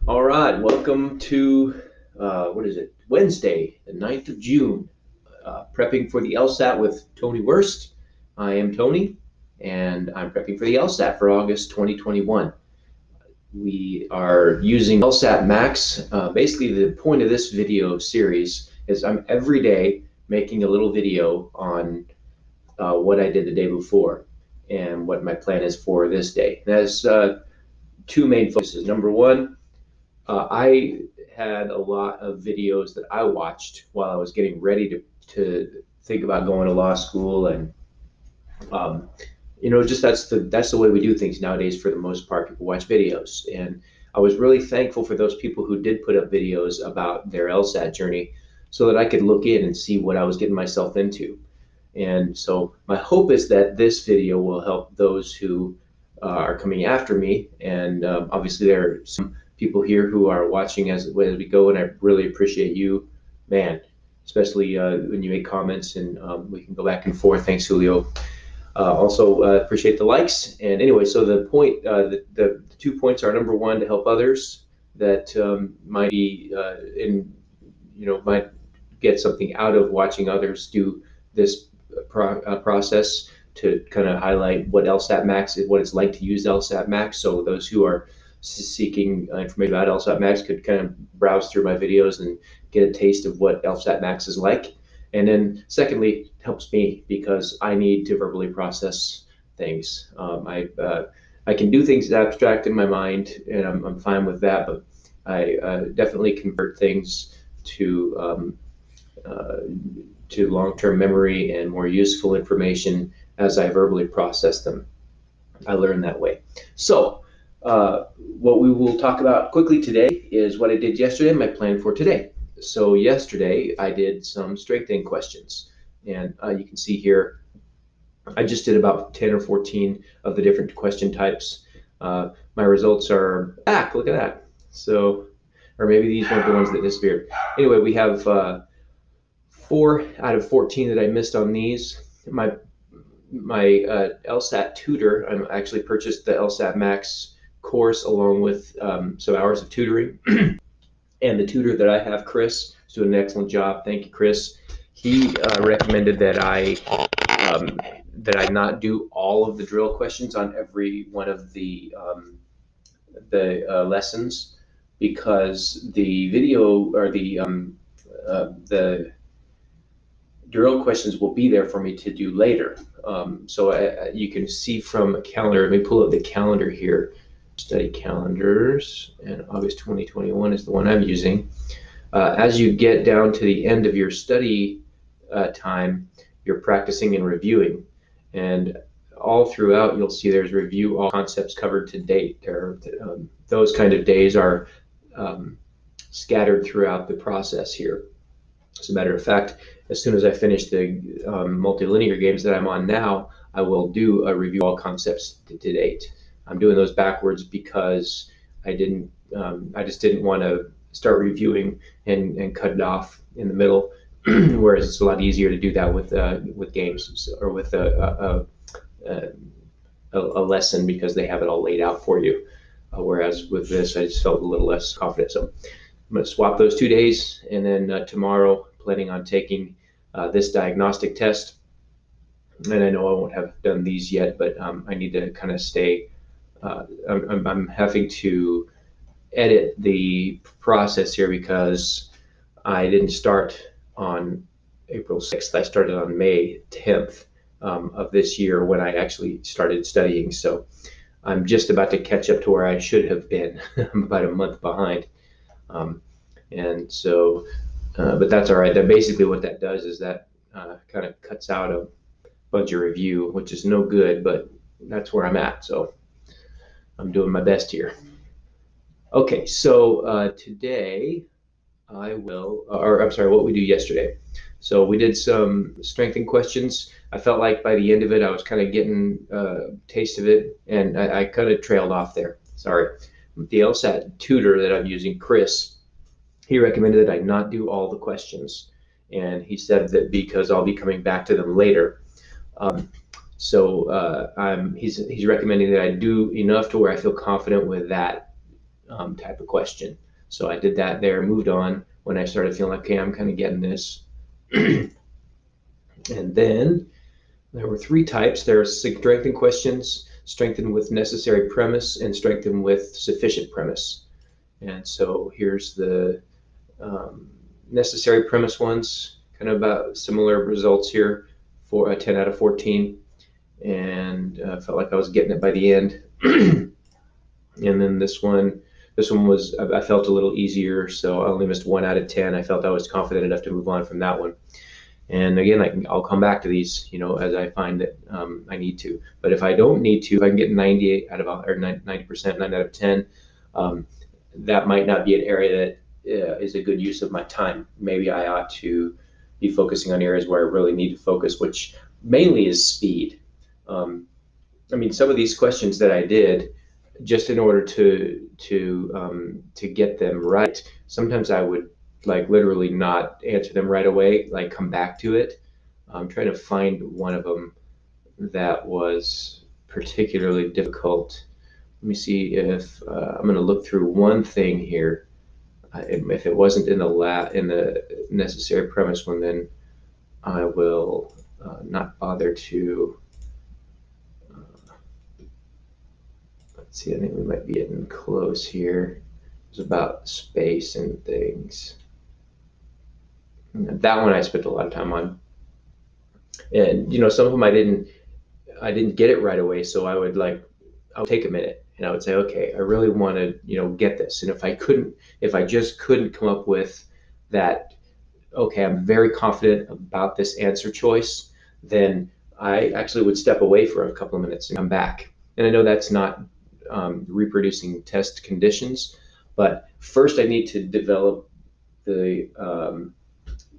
All right, welcome to what is it? Wednesday, the 9th of June. Prepping for the LSAT with Tony Wurst. I am Tony, and I'm prepping for the LSAT for August 2021. We are using LSAT Max. Basically, the point of this video series is I'm every day making a little video on what I did the day before and what my plan is for this day. There's two main focuses. Number one, I had a lot of videos that I watched while I was getting ready to think about going to law school, and um, just that's the way we do things nowadays. For the most part, people watch videos, and I was really thankful for those people who did put up videos about their LSAT journey, so that I could look in and see what I was getting myself into. And so my hope is that this video will help those who are coming after me. And obviously, there are some people here who are watching as we go, and I really appreciate you, man, especially when you make comments, and we can go back and forth. Thanks, Julio. Also, appreciate the likes. And anyway, so the point, the 2 points are: number one, to help others that might be might get something out of watching others do this process, to kind of highlight what LSAT Max is, what it's like to use LSAT Max. So those who are seeking information about LSAT Max could kind of browse through my videos and get a taste of what LSAT Max is like. And then secondly, it helps me because I need to verbally process things. I can do things abstract in my mind, and I'm fine with that, but I definitely convert things uh, to long-term memory and more useful information as I verbally process them. I learn that way. So, what we will talk about quickly today is what I did yesterday and my plan for today. So, yesterday I did some strengthening questions, and you can see here I just did about 10 or 14 of the different question types. My results are back. Look at that. So, or maybe these weren't the ones that disappeared. Anyway, we have 4 out of 14 that I missed on these. My LSAT tutor, I actually purchased the LSAT Max course along with some hours of tutoring. And the tutor that I have, Chris, is doing an excellent job. Thank you, Chris. He recommended that I not do all of the drill questions on every one of the lessons, because the video or the drill questions will be there for me to do later. So you can see from a calendar. Let me pull up the calendar here. Study calendars, and August 2021 is the one I'm using. As you get down to the end of your study time, you're practicing and reviewing, and all throughout you'll see there's review all concepts covered to date. Those kind of days are scattered throughout the process here. As a matter of fact, as soon as I finish the multilinear games that I'm on now, I will do a review all concepts to date. I'm doing those backwards because I just didn't want to start reviewing and cut it off in the middle. Whereas it's a lot easier to do that with games or with a lesson, because they have it all laid out for you. Whereas with this, I just felt a little less confident. So I'm going to swap those 2 days, and then tomorrow, planning on taking this diagnostic test. And I know I won't have done these yet, but I need to kind of stay. I'm having to edit the process here because I didn't start on April 6th. I started on May 10th of this year when I actually started studying. So I'm just about to catch up to where I should have been. I'm about a month behind. And so, but that's all right. That basically what that does is that kind of cuts out a bunch of review, which is no good, but that's where I'm at. So I'm doing my best here. Okay, so today I will, or I'm sorry, what we do yesterday. So we did some strengthening questions. I felt like by the end of it, I was kind of getting a taste of it, and I kind of trailed off there. Sorry. The LSAT tutor that I'm using, Chris, he recommended that I not do all the questions. And he said that because I'll be coming back to them later. So he's recommending that I do enough to where I feel confident with that type of question. So I did that there, moved on when I started feeling like, okay, I'm kind of getting this. And then there were three types. There's strengthened questions, strengthened with necessary premise, and strengthened with sufficient premise. And so here's the necessary premise ones, kind of about similar results here for a 10 out of 14. And felt like I was getting it by the end. And then this one was, I felt a little easier, so I only missed 1 out of 10. I felt I was confident enough to move on from that one. And again, I'll come back to these, as I find that I need to. But if I don't need to, if I can get 98 out of, or 90%, 9 out of 10, that might not be an area that is a good use of my time. Maybe I ought to be focusing on areas where I really need to focus, which mainly is speed. Some of these questions that I did, just in order to get them right, sometimes I would literally not answer them right away, come back to it. I'm trying to find one of them that was particularly difficult. Let me see if I'm going to look through one thing here. If it wasn't in the necessary premise one, then I will not bother to. Let's see, I think we might be getting close here. It's about space and things. And that one I spent a lot of time on. And some of them I didn't get it right away, so I would take a minute and I would say, okay, I really want to get this. And if I just couldn't come up with that, okay, I'm very confident about this answer choice, then I actually would step away for a couple of minutes and come back. And I know that's not reproducing test conditions, but first I need to develop the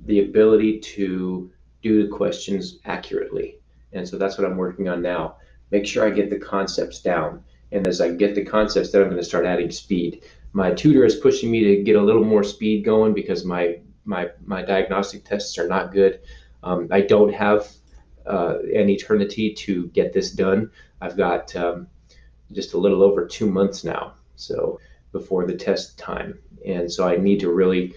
ability to do the questions accurately. And so that's what I'm working on now. Make sure I get the concepts down. And as I get the concepts, then I'm going to start adding speed. My tutor is pushing me to get a little more speed going because my diagnostic tests are not good. I don't have an eternity to get this done. I've got just a little over 2 months now, so before the test time. And so I need to really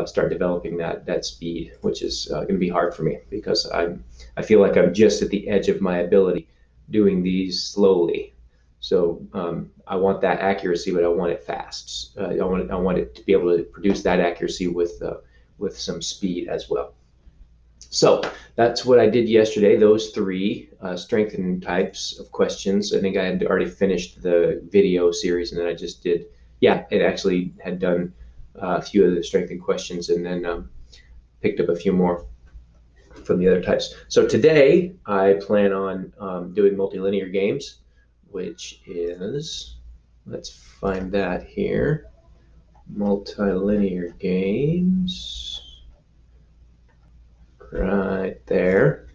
start developing that speed, which is going to be hard for me because I feel like I'm just at the edge of my ability doing these slowly. So I want that accuracy, but I want it fast. I want it to be able to produce that accuracy with some speed as well. So that's what I did yesterday, those three strengthening types of questions. I think I had already finished the video series, and then I just did, it actually had done a few of the strengthening questions and then picked up a few more from the other types. So today I plan on doing multilinear games, which is, let's find that here, multilinear games. Right there.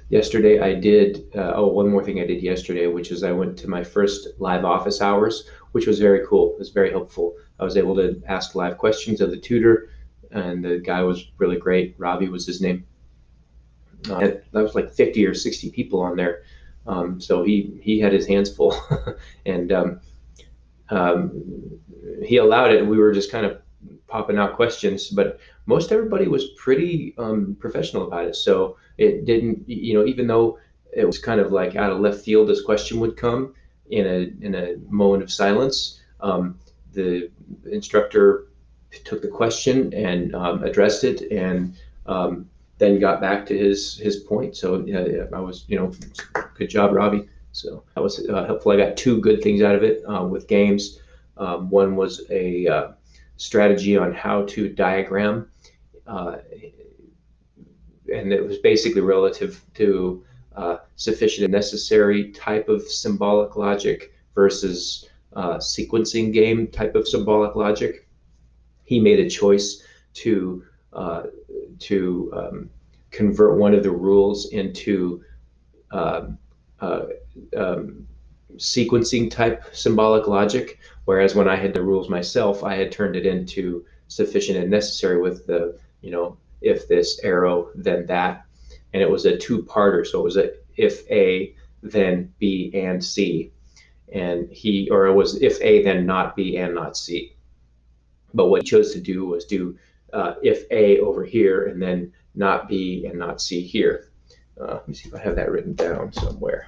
Yesterday I did, one more thing I did yesterday, which is I went to my first live office hours, which was very cool. It was very helpful. I was able to ask live questions of the tutor, and the guy was really great. Robbie was his name. That was like 50 or 60 people on there. So he had his hands full. And he allowed it, and we were just kind of popping out questions, but most everybody was pretty professional about it. So it didn't, even though it was kind of like out of left field, this question would come in a moment of silence. The instructor took the question and addressed it, and then got back to his point. So I was, good job, Robbie. So that was helpful. I got two good things out of it with games. One was a strategy on how to diagram, and it was basically relative to sufficient and necessary type of symbolic logic versus sequencing game type of symbolic logic. He made a choice to convert one of the rules into sequencing type symbolic logic, whereas when I had the rules myself, I had turned it into sufficient and necessary with the, if this arrow, then that. And it was a two-parter. So it was a if A, then B and C. and it was if A, then not B and not C. But what he chose to do was do if A over here and then not B and not C here. Let me see if I have that written down somewhere.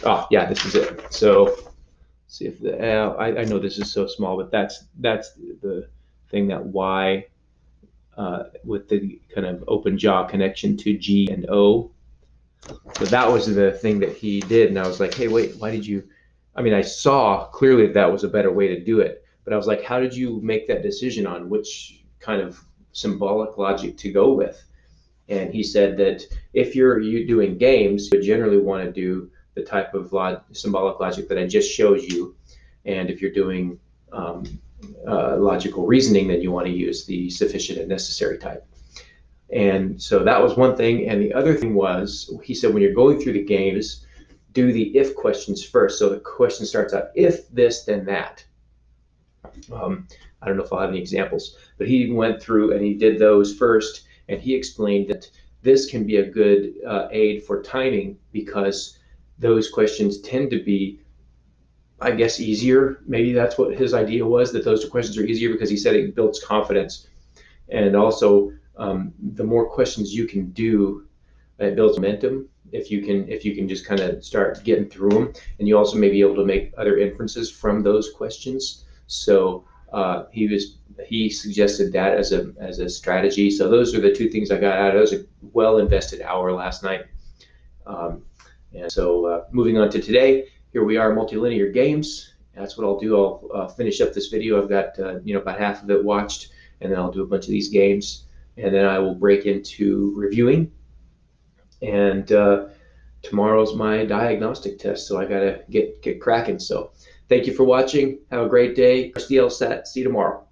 Oh, yeah, this is it. So see if I know this is so small, but that's the thing that Y with the kind of open jaw connection to G and O. So that was the thing that he did, and I was like, hey, wait, why did you? I mean, I saw clearly that was a better way to do it, but I was like, how did you make that decision on which kind of symbolic logic to go with? And he said that if you doing games, you generally want to do the type of symbolic logic that I just showed you, and if you're doing um, logical reasoning, then you want to use the sufficient and necessary type. And so that was one thing. And the other thing was, he said, when you're going through the games, do the if questions first. So the question starts out, if this, then that. I don't know if I'll have any examples, but he went through and he did those first. And he explained that this can be a good aid for timing because those questions tend to be, I guess, easier. Maybe that's what his idea was, that those questions are easier because he said it builds confidence. And also, the more questions you can do, it builds momentum. If you can just kind of start getting through them, and you also may be able to make other inferences from those questions. So he suggested that as a strategy. So those are the two things I got out of it. It was a well invested hour last night. And so moving on to today, here we are, multilinear games. That's what I'll do. I'll finish up this video. I've got about half of it watched, and then I'll do a bunch of these games, and then I will break into reviewing. And tomorrow's my diagnostic test, so I gotta get cracking. So thank you for watching. Have a great day. Press the LSAT. See you tomorrow.